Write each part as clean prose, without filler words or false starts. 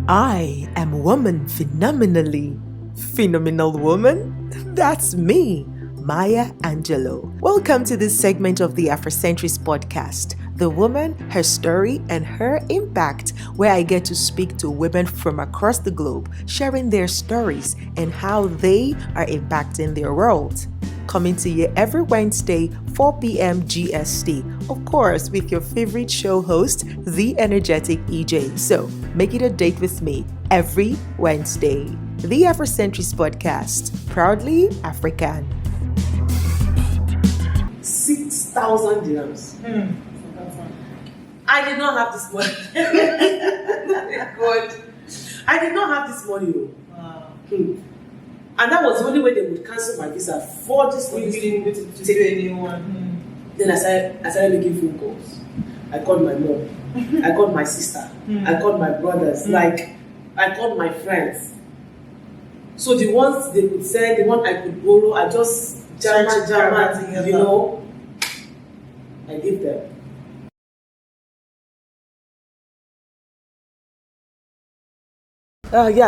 I am a woman phenomenally. Phenomenal woman? That's me, Maya Angelou. Welcome to this segment of the Afrocentrist podcast, The Woman, Her Story, and Her Impact, where I get to speak to women from across the globe, sharing their stories and how they are impacting their world. Coming to you every Wednesday, 4 p.m. GST. Of course, with your favorite show host, the energetic EJ. So, make it a date with me every Wednesday. The Afrocentrist Podcast, proudly African. 6,000 dirhams. I did not have this money. God. I did not have this money. Wow. And that was the only way they would cancel my visa for this You didn't go to take anyone. Then I started making phone calls. I called my mom. I called my sister. I called my brothers. I called my friends. So the ones they could send, the one I could borrow, I just jam, I gave them.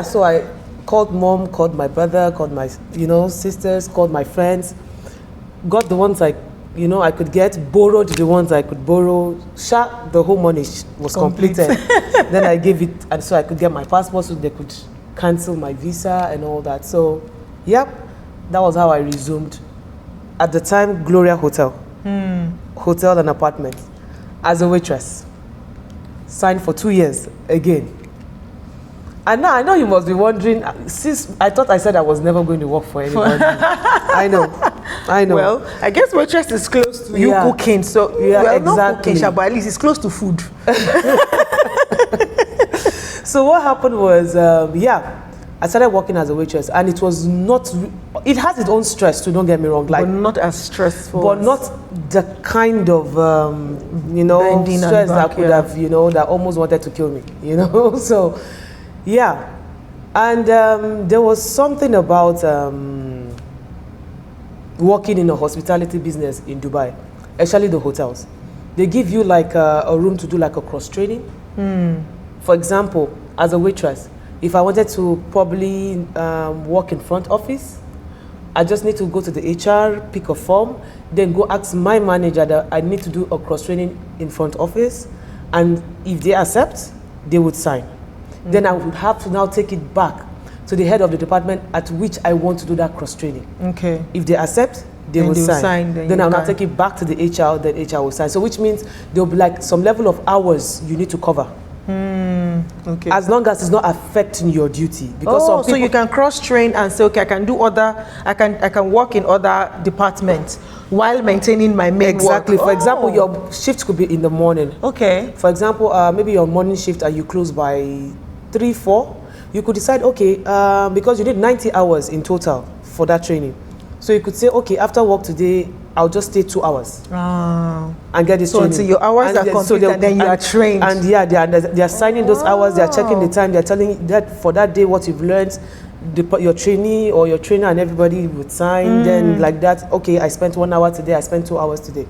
So I called mom, called my brother, called my sisters, called my friends, got the ones I could get, borrowed the ones I could borrow. The whole money was completed. Then I gave it, and so I could get my passport, so they could cancel my visa and all that. So, that was how I resumed. At the time, Gloria Hotel, hotel and apartment, as a waitress. Signed for 2 years again. And now I know you must be wondering, since I thought I said I was never going to work for anybody. I know. Well, I guess waitress is close to you cooking, so exactly. Not cooking, but at least it's close to food. So what happened was, I started working as a waitress, and it was not. It has its own stress too. Don't get me wrong, but not as stressful. But not the kind of stress that could have that almost wanted to kill me. So. Yeah, and there was something about working in a hospitality business in Dubai, especially the hotels. They give you like a room to do like a cross training. For example, as a waitress, if I wanted to probably work in front office, I just need to go to the HR, pick a form, then go ask my manager that I need to do a cross training in front office, and if they accept, they would sign. Then I would have to now take it back to the head of the department at which I want to do that cross training. Okay. If they accept, they will sign. Then I'll now take it back to the HR, then HR will sign. So which means there'll be like some level of hours you need to cover. Okay. As long as it's not affecting your duty. Because so you can cross train and say, okay, I can work in other departments while maintaining my main Exactly. work. For example, your shift could be in the morning. Okay. For example, maybe your morning shift and you close by 3, 4, you could decide, okay, because you need 90 hours in total for that training. So you could say, okay, after work today, I'll just stay 2 hours and get this training. So until your hours are complete, and then you are trained. And they are signing those hours, they are checking the time, they are telling you that for that day what you've learned, your trainee or your trainer and everybody would sign. Then like that, okay, I spent 1 hour today, I spent 2 hours today.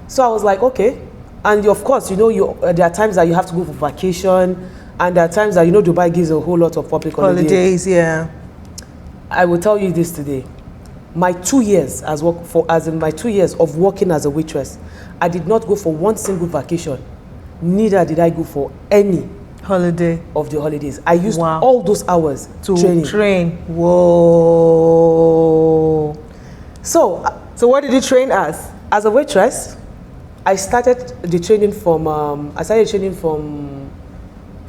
So I was like, okay. And of course, there are times that you have to go for vacation. And there are times that Dubai gives a whole lot of public holidays. Yeah. I will tell you this today. My 2 years my 2 years of working as a waitress, I did not go for one single vacation. Neither did I go for any holiday of the holidays. I used all those hours to train. Whoa. So what did you train as? As a waitress, I started training from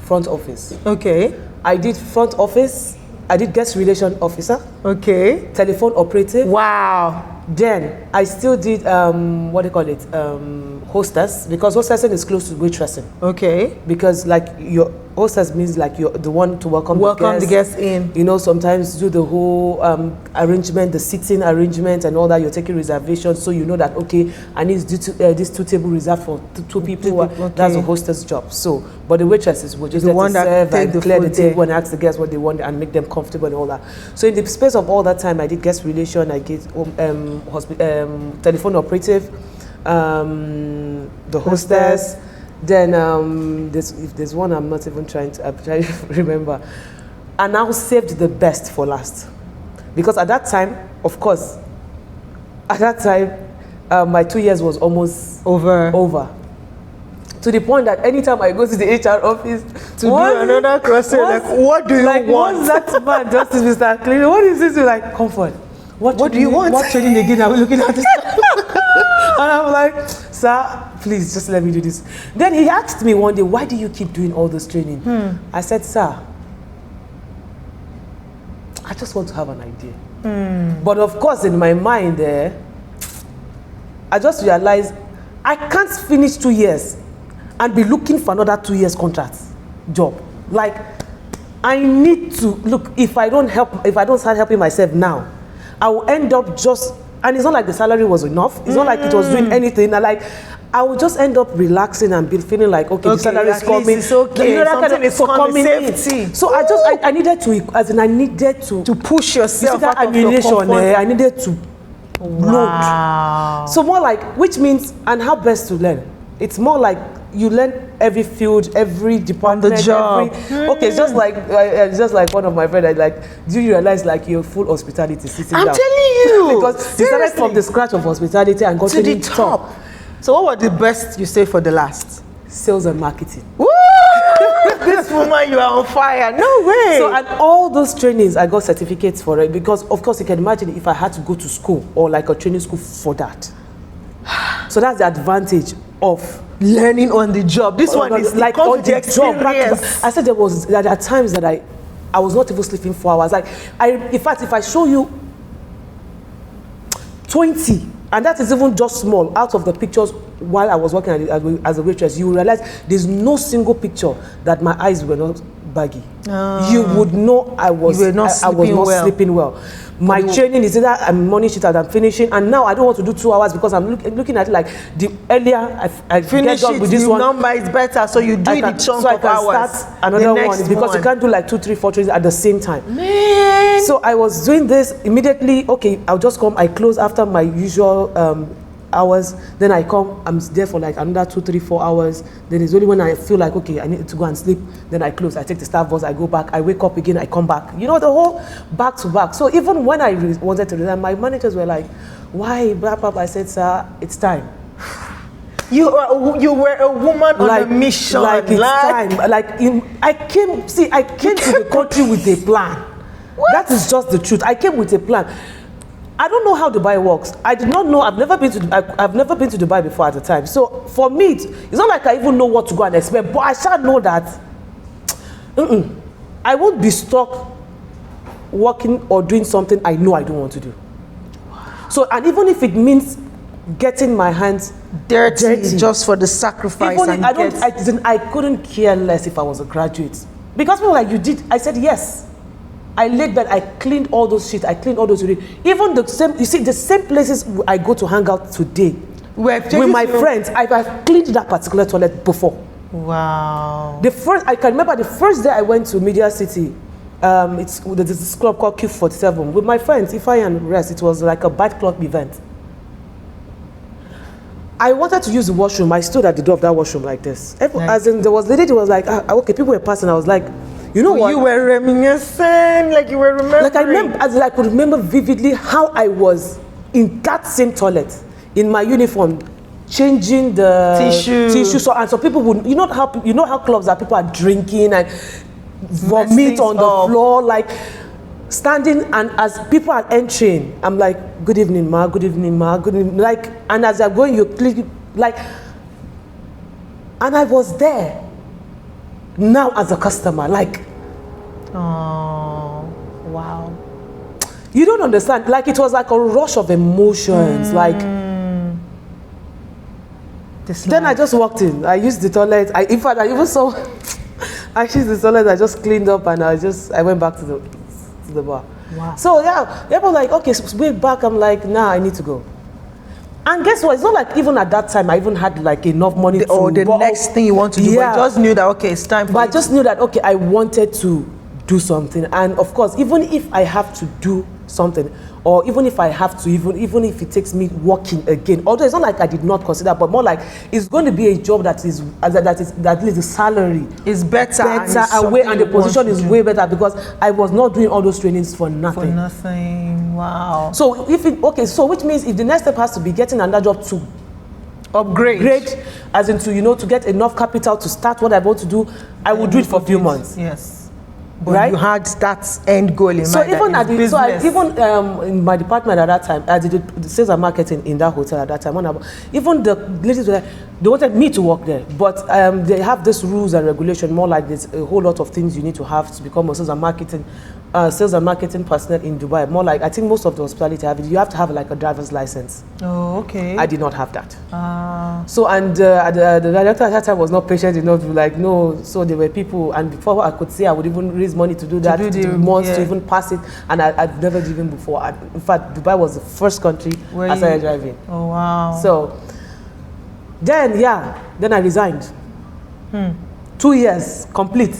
front office. Okay. I did front office. I did guest relation officer. Okay. Telephone operative. Wow. Then I still did hostess, because hostessing is close to waitressing. Okay. Because like your hostess means like you're the one to welcome the guests in. Sometimes do the whole arrangement, the seating arrangement and all that. You're taking reservations, so you know that okay, I need this 2 table reserved for two people. Okay. That's a hostess job. So, but the waitresses will just serve and clear the table and ask the guests what they want and make them comfortable and all that. So in the space of all that time, I did guest relation, I did telephone operative, the hostess. Then if there's one I'm not even I'm trying to remember. I now saved the best for last. Because at that time, of course, my 2 years was almost over. To the point that anytime I go to the HR office to do another crossing, like, what do you want? What's that man, Justice Mr. Clean? What is this? Like, comfort. What do you want? What training again are we looking at this? And I'm like, sir, please just let me do this. Then he asked me one day, why do you keep doing all this training? I said, sir, I just want to have an idea. But of course, in my mind, I just realized I can't finish 2 years and be looking for another 2 years contract job. Like, I need to look. If I don't start helping myself now, I will end up and it's not like the salary was enough. It's not like it was doing anything. I will just end up relaxing and be feeling like, okay, the salary is coming. It's okay. You know, that kind of coming safety. In. So I needed to push yourself out of your comfort. I needed to load. So more like, which means, and how best to learn. It's more like you learn every field, every department, on the job. Okay, it's just like one of my friends. Do you realize like you're full hospitality sitting I'm down? telling you, because they started from the scratch of hospitality and got to the top. So what was the best you say for the last? Sales and marketing. Woo! This woman, you are on fire. No way. So and all those trainings, I got certificates for it because, of course, you can imagine if I had to go to school or like a training school for that. So that's the advantage of learning on the job. This one is like on the job. I said there are times that I was not even sleeping 4 hours. In fact, if I show you 20, and that is even just small, out of the pictures while I was working as a waitress, you will realize there's no single picture that my eyes were not baggy. You would know I was not sleeping well. My training is either I'm morning shift and I'm finishing, and now I don't want to do 2 hours because I'm looking at it like the earlier I finish get done with this one, the number is better, so you do it in chunk of hours. Start another one because you can't do like 2, 3, 4 trainings at the same time. Man. So I was doing this immediately. Okay, I'll just come. I close after my usual hours. Then I come. I'm there for like another 2, 3, 4 hours. Then it's only when I feel like okay, I need to go and sleep. Then I close. I take the staff bus. I go back. I wake up again. I come back. You know, the whole back to back. So even when I wanted to resign, my managers were like, "Why, blah, blah, blah?" I said, "Sir, it's time." You were a woman on a mission. Like it's time. I came to the country with a plan. What? That is just the truth. I came with a plan. I don't know how Dubai works. I did not know. I've never been to Dubai before at the time. So for me, it's not like I even know what to go and expect. But I shall know that I won't be stuck working or doing something I know I don't want to do. So, and even if it means getting my hands dirty just for the sacrifice, I couldn't care less if I was a graduate. Because people were like, you did. I said yes. I laid bed, I cleaned all those shit, I cleaned all those shit. Even the same places I go to hang out today with my friends, I've cleaned that particular toilet before. Wow. I can remember the first day I went to Media City. There's this club called Q47 with my friends, Ify and rest. It was like a bike club event. I wanted to use the washroom. I stood at the door of that washroom like this. As in, there was the lady who was like, okay, people were passing. I was like, you know what? You were reminiscing, like you were remembering. I could remember vividly how I was in that same toilet, in my uniform, changing the tissue. So, and so people would, you know how clubs are, people are drinking and vomit on the floor, like standing, and as people are entering, I'm like, good evening, ma, good evening, ma, good evening, like, and as they're going, you click, like, and I was there. Now as a customer, like, oh, wow. You don't understand. Like, it was like a rush of emotions. Like, then I just walked in. I used the toilet. In fact, I even saw, I used the toilet. I just cleaned up and I went back to the bar. Wow. So yeah, they were like, okay, so wait back. I'm like, nah, I need to go. And guess what? It's not like even at that time I even had like enough money the next thing you want to do. Yeah. But you just knew that okay, it's time for I just knew that okay, I wanted to do something. And of course, even if I have to do something, or even if I have to, even if it takes me working again, although it's not like I did not consider, but more like it's going to be a job that is at least the salary is better and the position is way better, because I was not doing all those trainings for nothing. For nothing. Wow. So so which means if the next step has to be getting another job to upgrade, as in to get enough capital to start what I want to do, I would do it for a few months. Yes. But you had that end goal in mind. So even in my department at that time, I did the sales and marketing in that hotel at that time. Even the ladies were like, they wanted me to work there, but they have this rules and regulation. More like there's a whole lot of things you need to have to become a sales and marketing personnel in Dubai. More like, I think most of the hospitality you have to have like a driver's license. Oh, okay. I did not have that. So the director at that time was not patient enough to be like, no. So there were people, and before I could say I would even raise money to do that, to even pass it, and I'd never driven before. In fact, Dubai was the first country I started driving. Oh wow. So then I resigned. 2 years complete.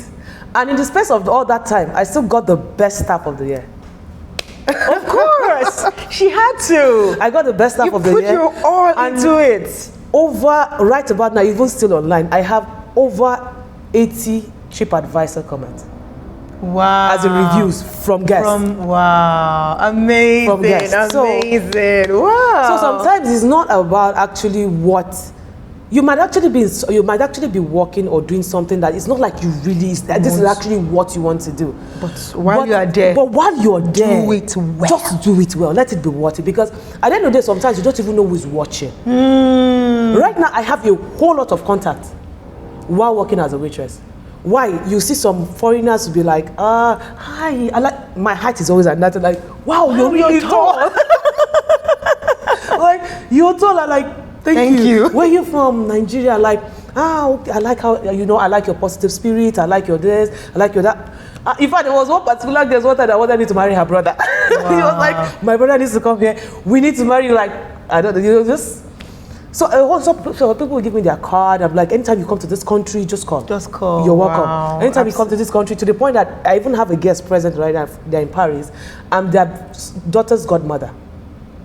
And in the space of all that time, I still got the best staff of the year. Of course, she had to. I got the best staff of the year. You put your all into it. Right about now, even still online, I have over 80 TripAdvisor comments. Wow. As in reviews from guests. Wow. Amazing. From guests. Amazing. Wow. So sometimes it's not about actually what you might actually be working or doing something that it's not like you really this is actually what you want to do. But while you're there, do it well. Just do it well. Let it be worth it, because at the end of the day, sometimes you don't even know who's watching. Right now, I have a whole lot of contact while working as a waitress. Why? You see some foreigners be like, hi, my height is always at that, like, wow, you're really tall. Like, you're tall, I'm like, Thank you. Where are you from? Nigeria. Like, okay, I like how, I like your positive spirit. I like your this. I like your that. In fact, there was one particular guest one time that wanted me to marry her brother. Wow. He was like, my brother needs to come here. We need to marry, like, I don't know, just. So people will give me their card. I'm like, anytime you come to this country, just call. Just call. You're welcome. Wow. Anytime you come to this country, to the point that I even have a guest present right now. They're in Paris. I'm their daughter's godmother.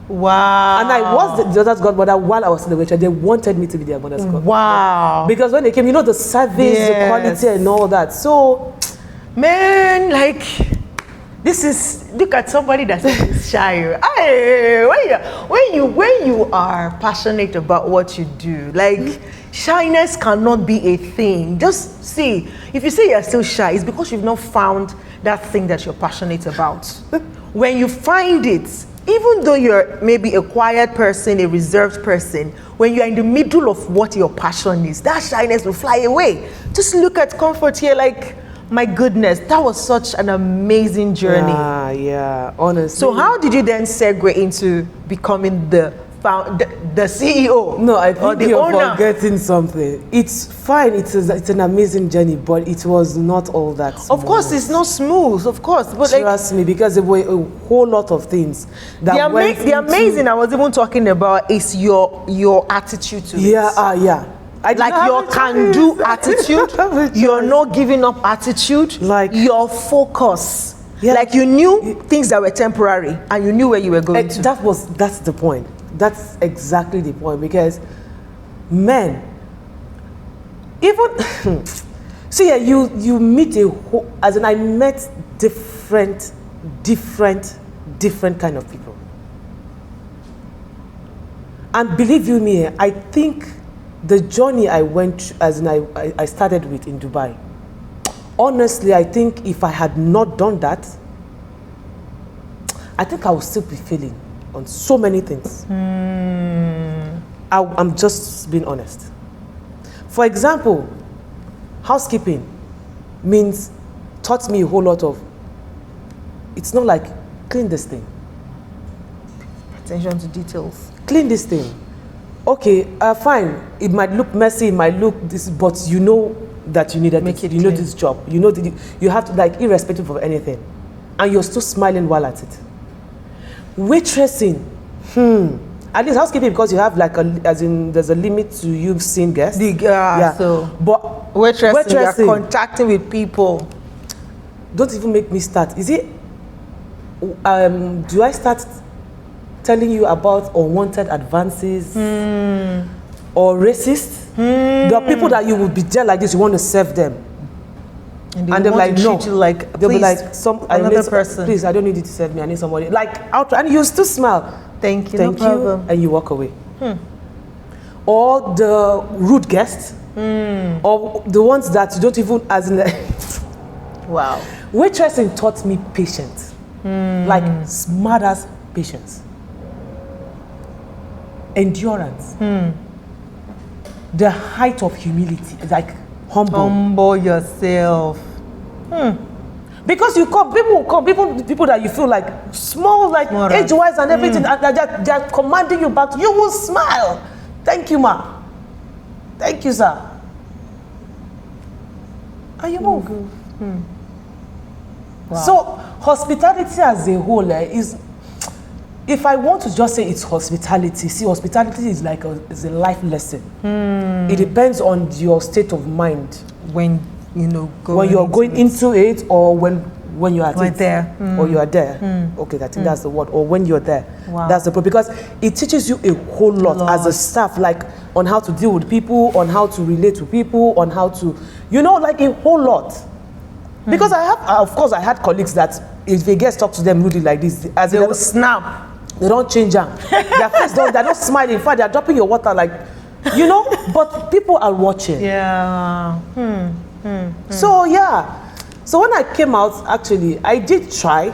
Wow. And I was the daughter's godmother while I was in the waitress. They wanted me to be their mother's godmother. Wow. Because when they came, the service, the quality and all that. So, man, like, look at somebody that's shy. When you are passionate about what you do, like, shyness cannot be a thing. Just see, if you say you're still shy, it's because you've not found that thing that you're passionate about. When you find it, even though you're maybe a quiet person, a reserved person, when you're in the middle of what your passion is, that shyness will fly away. Just look at Comfort here, like, my goodness, that was such an amazing journey. Yeah, honestly. So how did you then segue into becoming the CEO? No, I think you're forgetting something. It's fine, it's an amazing journey, but it was not all that smooth. Of course, it's not smooth, of course. But trust me, because there were a whole lot of things that the amazing I was even talking about is your attitude to it. Yeah. Like your can-do attitude, your not giving up attitude, like your focus. Yeah. Like you knew things that were temporary and you knew where you were going to. That's the point. That's exactly the point, because men, even see, you meet I met different kind of people, and believe you me, I think the journey I went, I started with in Dubai. Honestly, I think if I had not done that, I think I would still be failing on so many things. I'm just being honest. For example, housekeeping taught me a whole lot of, it's not like, clean this thing. Attention to details. Clean this thing. Okay, fine. It might look messy, it might look this, but you know that you needed it. You know this job. You know that you have to, like, irrespective of anything. And you're still smiling while at it. Waitressing, at least housekeeping, because you have there's a limit to you seeing guests. So, but waitressing, you're contacting with people. Don't even make me start. Is it do I start telling you about unwanted advances or racist? There are people that you will be there like this, you want to serve them. And they're like, no. You like, they'll be like, another person. Please, I don't need you to serve me. I need somebody. Like, and you still smile. Thank you, Thank no you, problem. and you walk away. Or the rude guests, or the ones that you don't even, as in wow. Waitressing taught me patience. Like, smart as patience. Endurance. The height of humility. Like, humble yourself. Because people will come, people that you feel like small, like age-wise and everything, and they're commanding you back. You will smile. Thank you, ma. Thank you, sir. And you move. Wow. So hospitality as a whole is, if I want to just say it's hospitality, see, hospitality is like is a life lesson. It depends on your state of mind when when you're going into it, or when you're at it, there, or you are there. Okay, I think that's the word. Or when you're there, that's the problem, because it teaches you a whole lot as a staff, like on how to deal with people, on how to relate to people, on how to, like a whole lot. Because I had colleagues that if a guest talk to them rudely like this, as they will snap. They don't change them. Their face they're not smiling. In fact, they're dropping your water, like, but people are watching. Yeah. So so when I came out, actually, I did try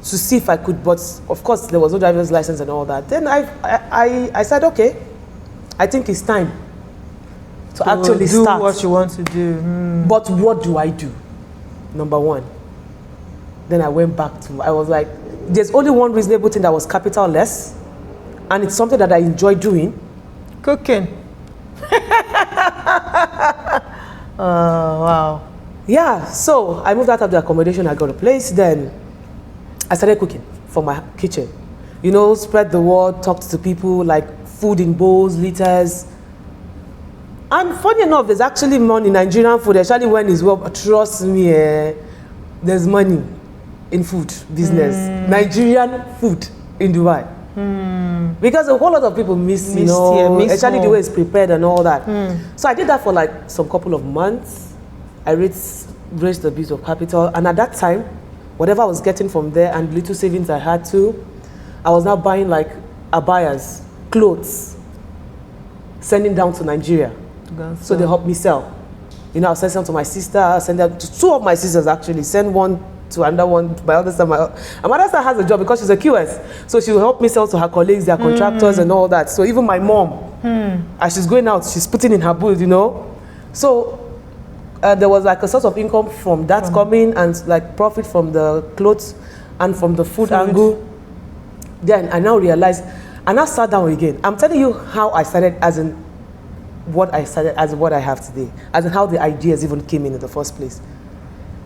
to see if I could, but of course there was no driver's license and all that. Then I said, okay, I think it's time to actually do start what you want to do. But what do I do? Number one. Then I went back to, I was like, there's only one reasonable thing that was capital-less, and it's something that I enjoy doing. Cooking. Wow. Yeah, so I moved out of the accommodation, I got a place, then I started cooking for my kitchen. Spread the word, talk to people, like food in bowls, liters. And funny enough, there's actually money in Nigerian food, especially when it's well, trust me, there's money in food business. Nigerian food in Dubai. Because a whole lot of people miss especially the way it's prepared and all that. So I did that for like some couple of months. I raised a bit of capital, and at that time, whatever I was getting from there and little savings I had too, I was now buying like abayas, clothes, sending down to Nigeria. So they helped me sell. I'll send some to my sister, I'll send them to two of my sisters actually, send one to another one. My other sister, my mother has a job because she's a QS, so she will help me sell to her colleagues, their contractors and all that. So even my mom, as she's going out, she's putting in her booth, So there was like a source of income from that coming, and like profit from the clothes and from the food angle. Then I now realized, and I sat down again. I'm telling you how I started, as in what I started, as in what I have today, as in how the ideas even came in the first place.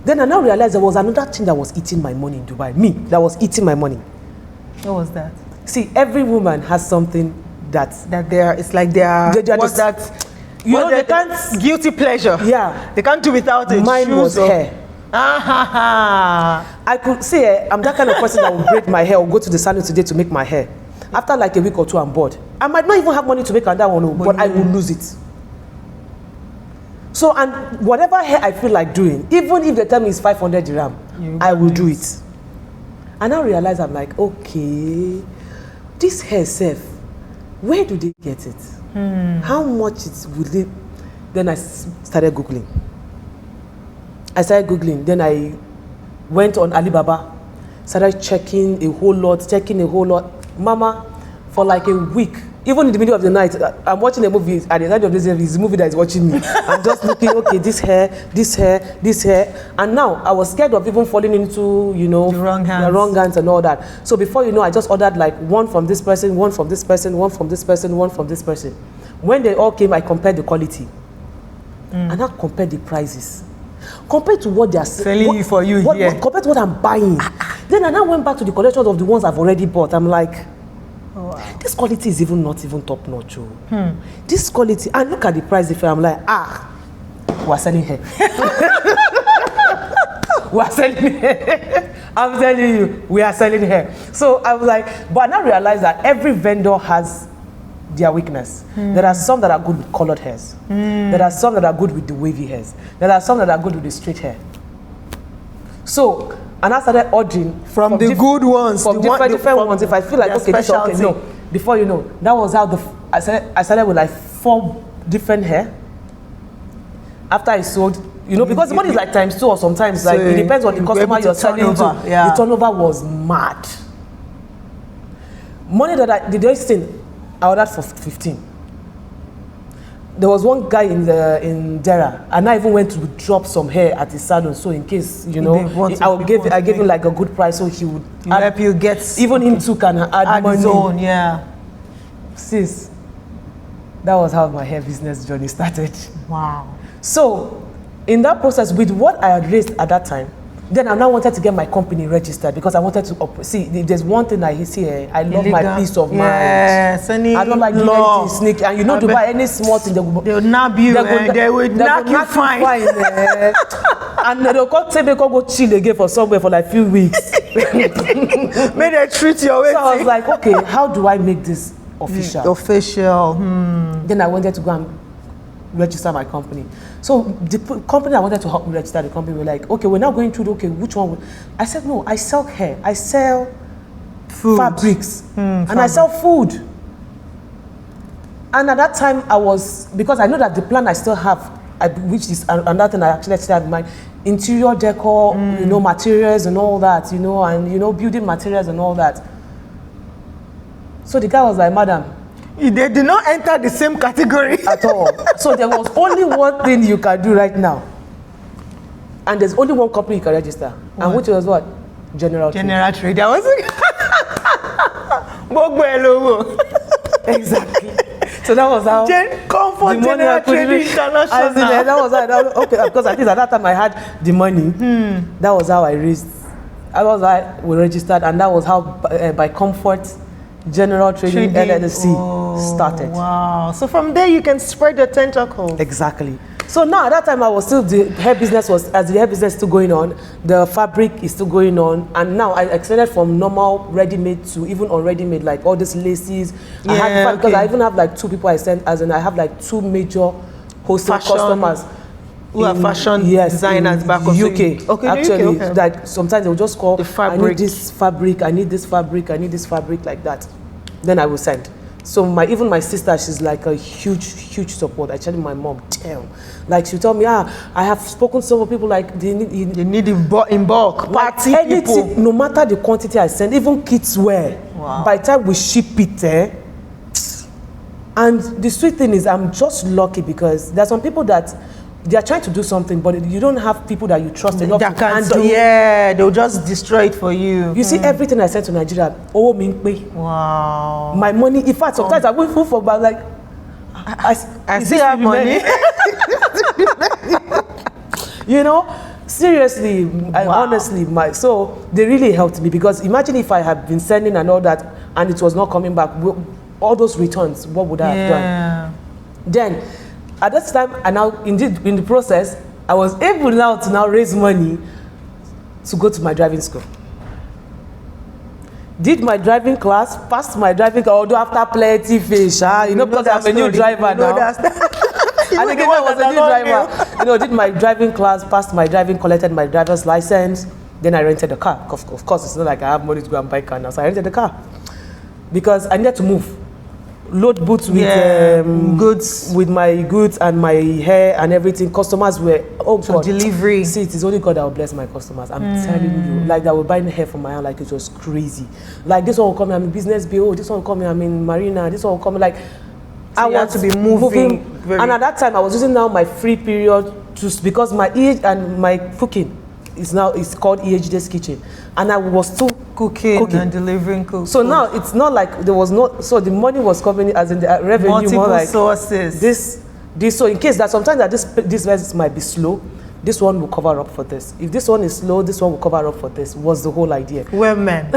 Then I now realized there was another thing that was eating my money in Dubai. Me, that was eating my money. What was that? See, every woman has something that it's like what's that? They can't, guilty pleasure. Yeah. They can't do without it. Mine was hair. I could say I'm that kind of person that will braid my hair or go to the salon today to make my hair. After like a week or two, I'm bored. I might not even have money to make another one, but I will lose it. So, and whatever hair I feel like doing, even if the time is 500 dirham, I will do it. And I realize, I'm like, okay, this hair self, where do they get it? How much would it? Then I started Googling. Then I went on Alibaba, started checking a whole lot. Mama, for like a week, even in the middle of the night, I'm watching a movie. At the end of this, it's a movie that is watching me. I'm just looking, okay, this hair. And now I was scared of even falling into, the wrong hands and all that. So before I just ordered like one from this person, one from this person, one from this person, one from this person. When they all came, I compared the quality. And I compared the prices. Compared to what they are selling here. Compared to what I'm buying. Then I now went back to the collections of the ones I've already bought. I'm like, this quality is not even top notch. This quality, and look at the price difference. I'm like, we're selling here. we are selling hair. I'm telling you, we are selling hair. So I was like, but I now realized that every vendor has their weakness. There are some that are good with colored hairs. There are some that are good with the wavy hairs. There are some that are good with the straight hair. So, and I started ordering from the good ones, from different ones. If I feel like, okay, this is okay, no. Before you know, that was how I started with like 4 different hair. After I sold, because the money is like times 2 or sometimes, like it depends on the customer you're selling to. Yeah. The turnover was mad. Money that the first thing I ordered for 15. There was one guy in Dera, and I even went to drop some hair at his salon, so in case I gave him like a good price, so he would help you get. Even him too can add money. His own, yeah. Sis, that was how my hair business journey started. Wow. So, in that process, with what I had raised at that time, then I now wanted to get my company registered because I wanted to see. If there's one thing I see here, I love my peace of mind. Yes, I don't like doing anything sneaky. And Dubai, any small thing, they'll nab you. They will knock you fine. And they'll go chill again for somewhere for like a few weeks. May they treat you away. So I was like, okay, how do I make this official? Then I wanted to go and register my company. So the company I wanted to help me register the company were like, okay, we're now going through, okay, which one? I said, no, I sell hair, I sell fabrics, and I sell food. And at that time because I know that the plan I still have, which is another thing I actually still have in mind, interior decor, materials and all that, and building materials and all that. So the guy was like, madam, they did not enter the same category at all. So there was only one thing you can do right now. And there's only one company you can register. What? And which was what? General Trade. That was exactly. So that was how Comfort General Trade International. That was how, okay, because at least at that time I had the money. That was how I raised. That was how we registered, and that was how by Comfort General Trading LLC started. Wow. So from there you can spread your tentacles. Exactly. So now at that time I was still, the hair business still going on, the fabric is still going on, and now I extended from normal ready-made to even unready-made, like all these laces. Because I even have like 2 people I send, as in I have like 2 major wholesale customers. Who are fashion designers back in UK. Actually, like sometimes they will just call, the fabric. I need this fabric, I need this fabric, I need this fabric, like that. Then I will send. So even my sister, she's like a huge support. Actually, my mom, damn. Like she'll tell me, I have spoken to some people like they need in bulk. Party people. No matter the quantity I send, even kids wear. Wow. By the time we ship it, and the sweet thing is, I'm just lucky because there's some people that they are trying to do something, but you don't have people that you trust enough to handle. Yeah, they'll just destroy it for you. You see, everything I sent to Nigeria, wow. My money, in fact, sometimes I went full for, but like, I still have money. Seriously, honestly, so they really helped me, because imagine if I had been sending and all that, and it was not coming back, all those returns, what would I have done? Then, at that time, and now in the process, I was able now to raise money to go to my driving school. Did my driving class, passed my driving class, although after plenty fish, because I'm a new driver now. And again, I was a new driver. Did my driving class, passed my driving, collected my driver's license, then I rented a car. Of course, it's not like I have money to go and buy a car now, so I rented a car. Because I needed to move. Load boots with goods, with my goods and my hair and everything. Customers were God. Delivery. See, it is only God that will bless my customers. I'm telling you, like they were buying hair from my hand, like it was crazy. Like this one will come, I'm in business bureau. This one will come, I'm in marina. This one will come, like I want to be moving. And at that time, I was using now my free period because my age and my cooking is called EHD's Kitchen, and I was still cooking and delivering So now it's not like there was not, so the money was coming as in the revenue, multiple more like sources. This. So in case that sometimes that this business might be slow, this one will cover up for this. If this one is slow, this one will cover up for this. Was the whole idea. Well, men.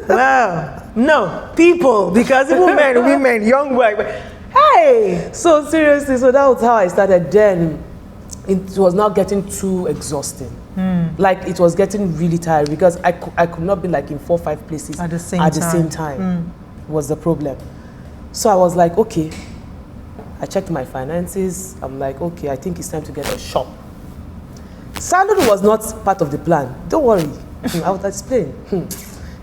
Well, no, people, because even men, women, young boys. Hey. So seriously, so that was how I started. Then it was now getting too exhausting. Like it was getting really tired because I could not be like in 4 or 5 places at the same time. Was the problem. So I was like, okay, I checked my finances. I'm like, okay, I think it's time to get a shop. Salon was not part of the plan. Don't worry, I will explain.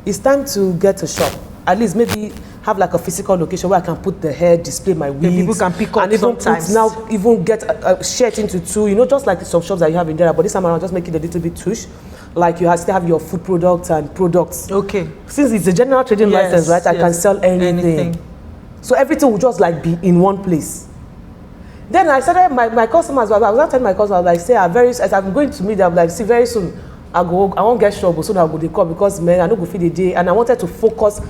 It's time to get a shop. At least maybe have like a physical location where I can put the hair, display my wigs. People can pick up and even sometimes. Even get a shirt into 2, you know, just like some shops that you have in there. But this time around, just make it a little bit tush. Like you still have your food products and products. Okay. Since it's a general trading license, right? I can sell anything. So everything will just like be in one place. Then I started my customers. I was not telling my customers, like, say, as I'm going to meet them, like, see, very soon I won't get trouble, so I go to call because man, I don't go feed the day, and I wanted to focus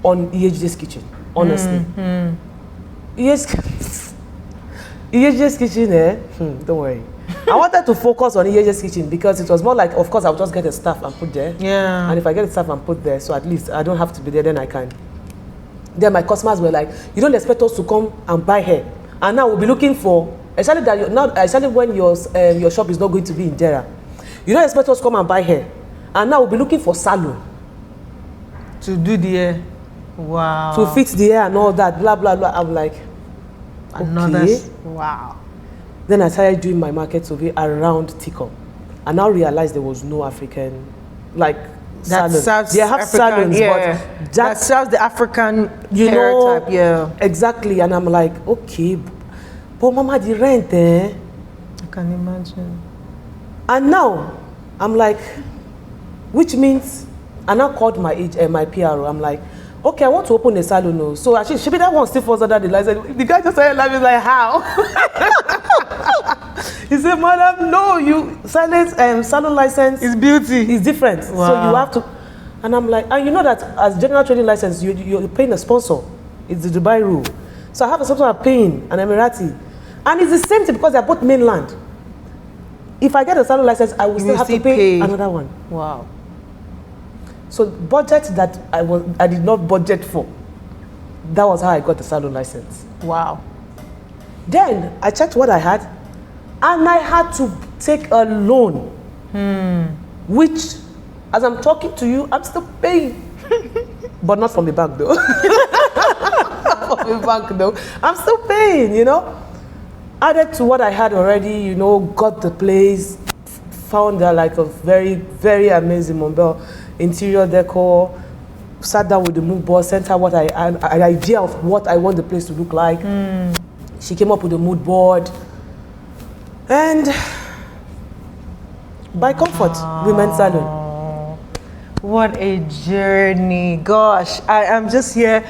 on EHJ's kitchen, honestly. EHJ's kitchen, don't worry. I wanted to focus on EHJ's kitchen because it was more like, of course, I'll just get a staff and put there. Yeah. And if I get a staff and put there, so at least I don't have to be there, then I can. Then my customers were like, you don't expect us to come and buy hair. And now we'll be looking for, especially when your shop is not going to be in Dera. You don't expect us to come and buy hair. And now we'll be looking for salon. To do the hair. Wow. To fix the hair and all that, blah, blah, blah. I'm like, okay. Wow. Then I started doing my market survey around Tikom. I now realized there was no African, like, that salon. serves They have African, salons, yeah. but that serves the African you hair know, type, yeah. Exactly. And I'm like, okay, but mama, the rent, I can imagine. And now, I'm like, which means, I now called my PRO. I'm like, okay, I want to open a salon now. So actually, should be that one still falls under the license. The guy just started laughing, like, how? He said, madam, no, salon license It's beauty. is different. Wow. So you have to, and I'm like, and you know that as general trading license, you're paying a sponsor. It's the Dubai rule. So I have a sponsor I'm paying, an Emirati. And it's the same thing because they're both mainland. If I get a salon license, I will still have to pay another one. Wow. So budget that I did not budget for. That was how I got the salon license. Wow. Then I checked what I had, and I had to take a loan, which, as I'm talking to you, I'm still paying, but not from the bank though. From the bank though, I'm still paying. You know, added to what I had already. You know, got the place, found like a very, very amazing Mobile interior decor. Sat down with the mood board, sent her an idea of what I want the place to look like. She came up with a mood board, and by comfort, Women's Salon. What a journey. Gosh, I am just here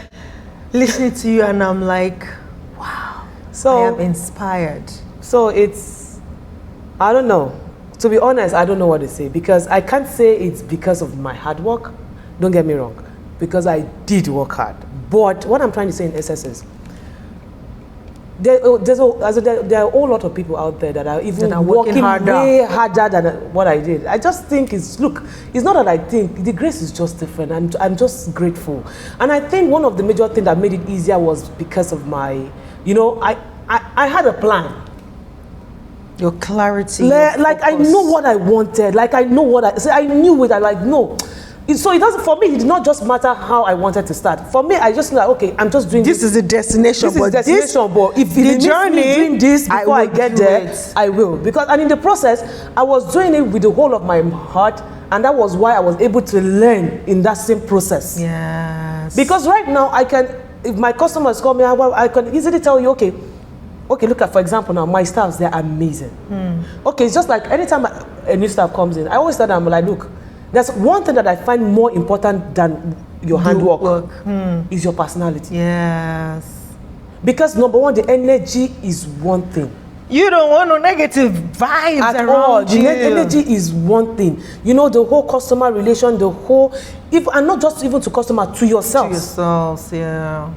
listening to you and I'm like, wow, So I am inspired. So it's, I don't know. To be honest, I don't know what to say because I can't say it's because of my hard work. Don't get me wrong, because I did work hard. But what I'm trying to say in essence is, there are a whole lot of people out there that are even working way harder than what I did. I just think it's not that I think, the grace is just different, and I'm just grateful. And I think one of the major things that made it easier was because of my, you know, I had a plan. Your clarity. Like I know what I wanted. Like I know what I knew it. I like no. So it doesn't, for me, it did not just matter how I wanted to start. For me, I just know, like, okay, I'm just doing this. This is the destination. This is the destination, but if the journey doing this before I get there, I will. Because, and in the process, I was doing it with the whole of my heart, and that was why I was able to learn in that same process. Yes. Because right now, I can, if my customers call me, I can easily tell you, okay, look at, for example, now, my staffs, they're amazing. Okay, it's just like anytime a new staff comes in, I always tell them, like, look, there's one thing that I find more important than your handwork is your personality. Yes. Because number one, the energy is one thing. You don't want no negative vibes at around all. you. The energy is one thing. You know, the whole customer relation, and not just even to customer, to yourself. To yourselves, yeah.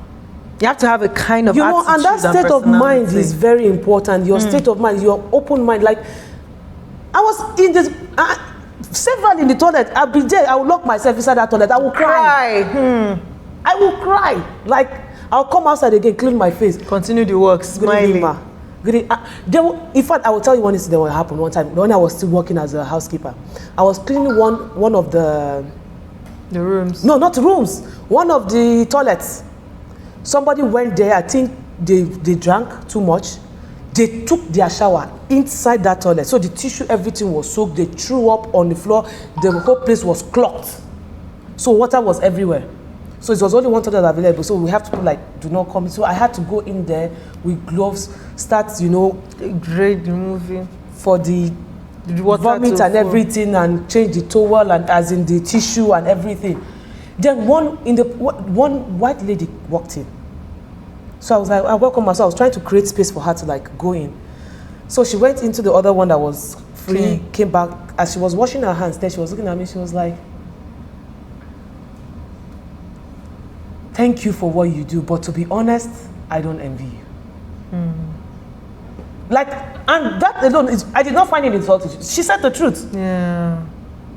You have to have a kind of attitude, and that state of mind is very important. Your state of mind, your open mind. Like, I was in this, several in the toilet. I'll be there. I will lock myself inside that toilet. I will cry. I will cry. Like, I'll come outside again, clean my face. Continue the work, smiling. In fact, I will tell you one incident that happened one time when I was still working as a housekeeper. I was cleaning one of the rooms. No, not rooms. One of the toilets. Somebody went there. I think they drank too much. They took their shower inside that toilet. So the tissue, everything was soaked. They threw up on the floor. The whole place was clogged. So water was everywhere. So it was only one toilet available. So we have to put like, do not come. So I had to go in there with gloves, start, grade removing for the water vomit and everything, and change the towel and as in the tissue and everything. Then one white lady walked in. So I was like, I welcome her. So I was trying to create space for her to like go in. So she went into the other one that was free, came back. As she was washing her hands, then she was looking at me, she was like, thank you for what you do, but to be honest, I don't envy you. Like, and that alone, I did not find it insulting. She said the truth. Yeah.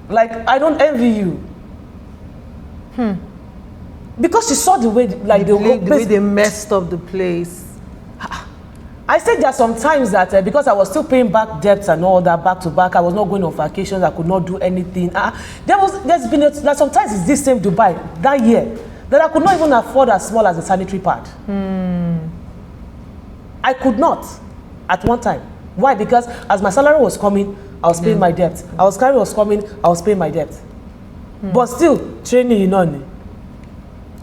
Like, I don't envy you. Because she saw the way, like the whole place. The way they messed up the place. I said there are some times that because I was still paying back debts and all that back to back, I was not going on vacations, I could not do anything. There's been sometimes it's this same Dubai that year that I could not even afford as small as a sanitary pad. I could not at one time. Why? Because as my salary was coming, I was paying my debt. As salary was coming, I was paying my debt. But still, training,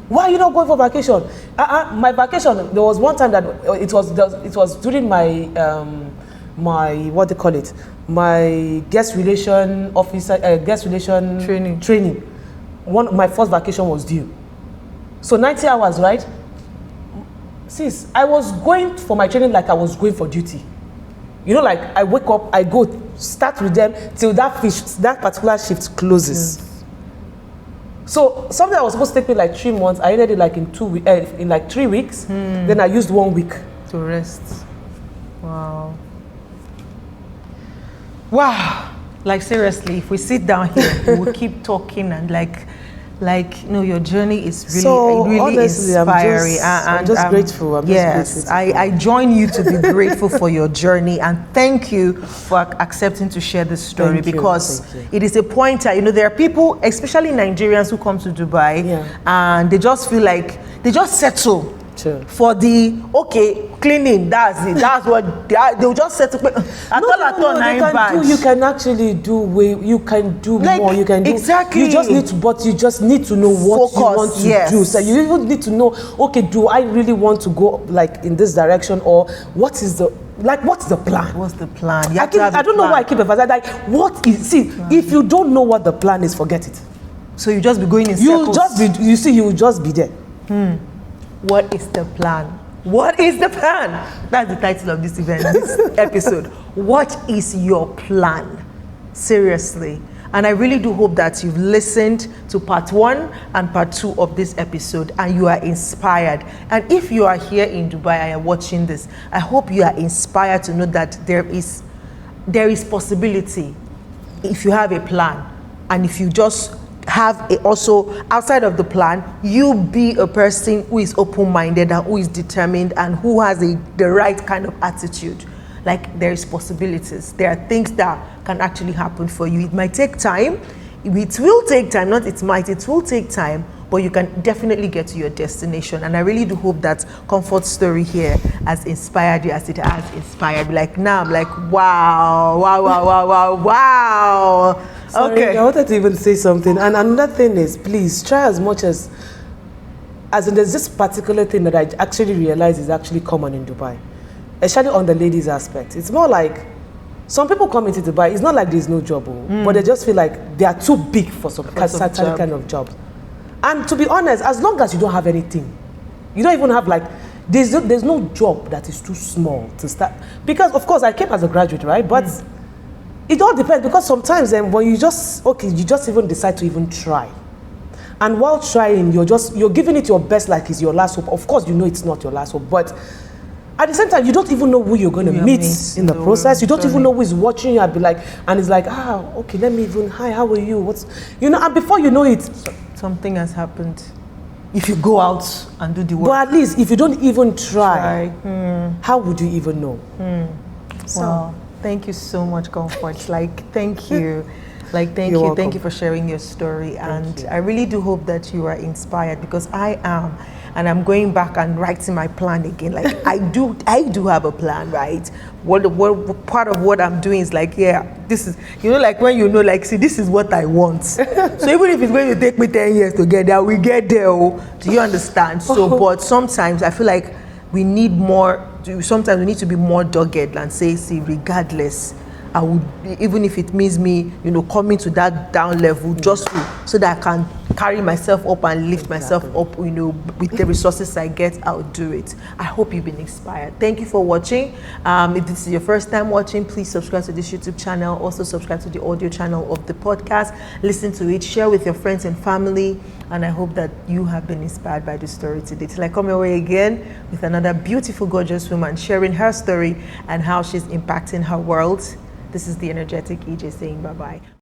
Why are you not going for vacation? My vacation, there was one time that it was during my what they call it, my guest relation officer, training. My first vacation was due. So 90 hours, right? Sis, I was going for my training like I was going for duty. Like I wake up, I go start with them till that particular shift closes. So something that was supposed to take me like 3 months, I ended it like in like 3 weeks. Then I used 1 week to rest. Wow. Like seriously, if we sit down here, we will keep talking and your journey is really honestly, inspiring. I'm just grateful. I join you to be grateful for your journey, and thank you for accepting to share this story because it is a pointer. There are people, especially Nigerians, who come to Dubai and they just feel like they just settle. For the cleaning, that's it. That's what they'll just settle. You can actually do you can do more. You can do exactly. You just need to know what you want to do. So you even need to know. Do I really want to go like in this direction, or what's the plan? What's the plan? I don't know why I keep emphasizing if you don't know what the plan is, forget it. So you just be going in circles. You will just be there. What is the plan? What is the plan? That's the title of this event, this episode. What is your plan? Seriously. And I really do hope that you've listened to part 1 and part 2 of this episode and you are inspired. And if you are here in Dubai and you're watching this, I hope you are inspired to know that there is possibility if you have a plan. And if you just have also outside of the plan, you be a person who is open-minded and who is determined and who has the right kind of attitude. Like, there is possibilities. There are things that can actually happen for you. It might take time. It will take time, it will take time, but you can definitely get to your destination. And I really do hope that Comfort's story here has inspired you as it has inspired me. Like now I'm like, wow. Sorry, okay. I wanted to even say something. And another thing is, please try as much as in there's this particular thing that I actually realize is actually common in Dubai, especially on the ladies aspect. It's more like some people come into Dubai, it's not like there's no job, but they just feel like they are too big for some certain kind of jobs. And to be honest, as long as you don't have anything, you don't even have there's no job that is too small to start. Because of course I came as a graduate, right? But it all depends, because sometimes when you just even decide to even try. And while trying, you're giving it your best like it's your last hope. Of course, you know it's not your last hope, but at the same time, you don't even know who you're going to meet in the process. You don't even know who is watching you. I'd be like, and it's like, let me even, hi, how are you? And before you know it, something has happened. if you go out and do the work. But at least if you don't even try. How would you even know? So Wow. Thank you so much, Comfort. Like, thank you. Like, thank You're you. welcome. Thank you for sharing your story. And I really do hope that you are inspired, because I am. And I'm going back and writing my plan again. Like, I do have a plan, right? What part of what I'm doing is like, yeah, this is, like when like, see, this is what I want. So even if it's going to take me 10 years to get there, we get there. Oh, do you understand? So, but sometimes I feel like we need more. Sometimes we need to be more dogged and say, see, regardless, I would, even if it means me, coming to that down level, just so that I can carry myself up and lift myself up, with the resources I get, I'll do it. I hope you've been inspired. Thank you for watching. If this is your first time watching, please subscribe to this YouTube channel. Also subscribe to the audio channel of the podcast. Listen to it, share with your friends and family. And I hope that you have been inspired by this story today. Till I come your way again with another beautiful, gorgeous woman sharing her story and how she's impacting her world. This is the energetic EJ saying bye-bye.